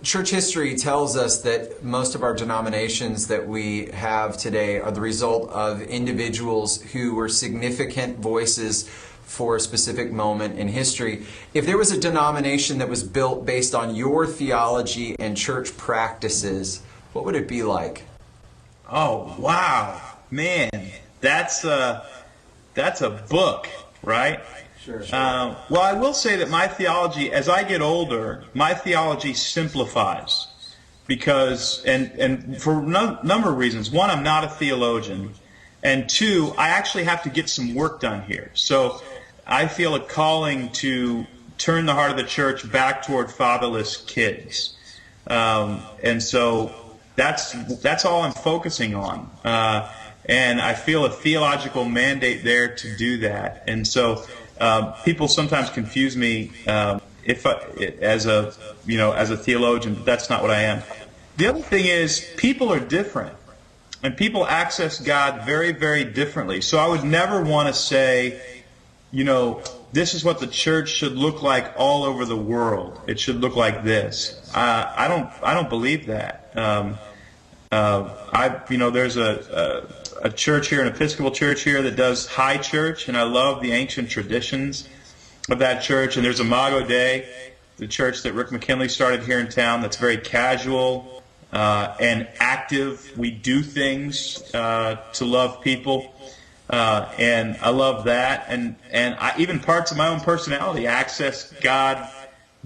Church history tells us that most of our denominations that we have today are the result of individuals who were significant voices for a specific moment in history. If there was a denomination that was built based on your theology and church practices, what would it be like? Oh, wow. Man, that's a book, right? Sure. Well, I will say that my theology, as I get older, my theology simplifies because, and for a number of reasons. One, I'm not a theologian, and two, I actually have to get some work done here. So I feel a calling to turn the heart of the church back toward fatherless kids, and so that's all I'm focusing on. And I feel a theological mandate there to do that, and so. People sometimes confuse me as a theologian, but that's not what I am. The other thing is people are different, and people access God very, very differently. So I would never want to say, this is what the church should look like all over the world. It should look like this. I don't believe that. There's a church here, an Episcopal church here that does high church, and I love the ancient traditions of that church. And there's Imago Dei, the church that Rick McKinley started here in town, that's very casual and active. We do things to love people, and I love that. And even parts of my own personality access God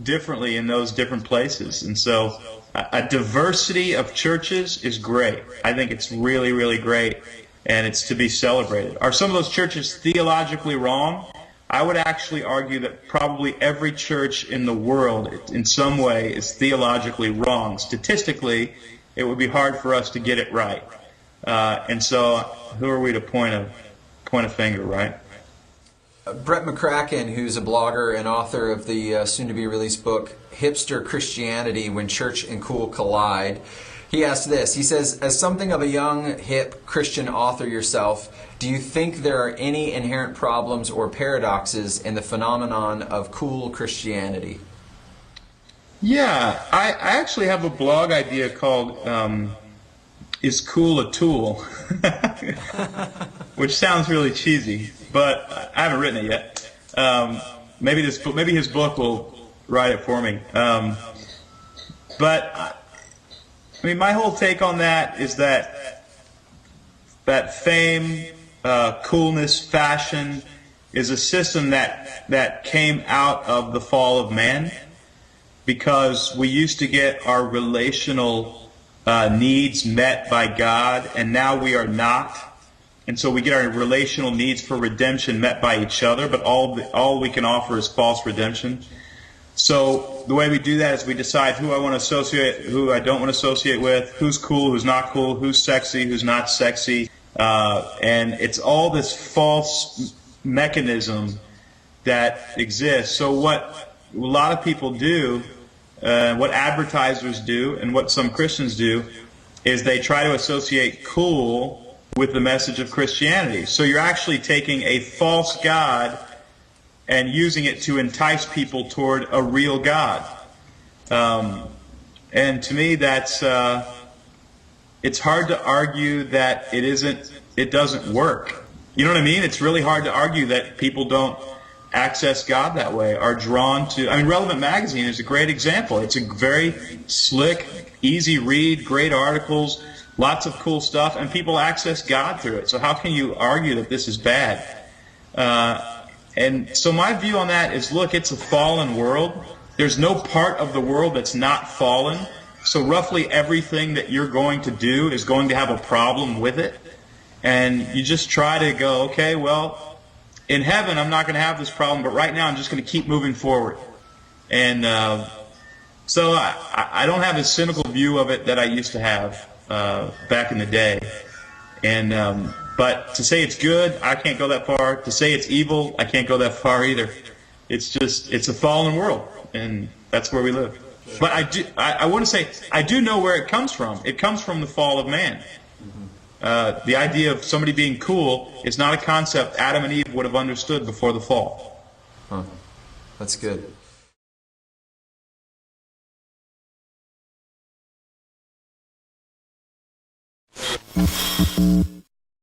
differently in those different places. And so a diversity of churches is great. I think it's really, really great, and it's to be celebrated. Are some of those churches theologically wrong? I would actually argue that probably every church in the world in some way is theologically wrong. Statistically, it would be hard for us to get it right. And so who are we to point a finger, right? Brett McCracken, who's a blogger and author of the soon-to-be-released book, Hipster Christianity, When Church and Cool Collide, he asked this. He says, as something of a young, hip Christian author yourself, do you think there are any inherent problems or paradoxes in the phenomenon of cool Christianity? Yeah, I actually have a blog idea called Is Cool a Tool? Which sounds really cheesy, but I haven't written it yet. Maybe his book will write it for me. But I mean, my whole take on that is that fame, coolness, fashion is a system that came out of the fall of man, because we used to get our relational needs met by God, and now we are not. And so we get our relational needs for redemption met by each other, but all we can offer is false redemption. So the way we do that is we decide who I want to associate, who I don't want to associate with, who's cool, who's not cool, who's sexy, who's not sexy. And it's all this false mechanism that exists. So what a lot of people do, what advertisers do, and what some Christians do, is they try to associate cool with the message of Christianity. So you're actually taking a false God and using it to entice people toward a real God. And to me, that's it's hard to argue that it doesn't work. You know what I mean? It's really hard to argue that people don't access God that way, are drawn to. I mean, Relevant Magazine is a great example. It's a very slick, easy read, great articles, lots of cool stuff, and people access God through it. So how can you argue that this is bad? And so my view on that is, look, it's a fallen world. There's no part of the world that's not fallen. So roughly everything that you're going to do is going to have a problem with it. And you just try to go, okay, well, in heaven I'm not going to have this problem, but right now I'm just going to keep moving forward. And so I don't have a cynical view of it that I used to have back in the day. And but to say it's good, I can't go that far. To say it's evil, I can't go that far either. It's a fallen world, and that's where we live. But I want to say, I do know where it comes from. It comes from the fall of man. The idea of somebody being cool is not a concept Adam and Eve would have understood before the fall. Huh. That's good. you.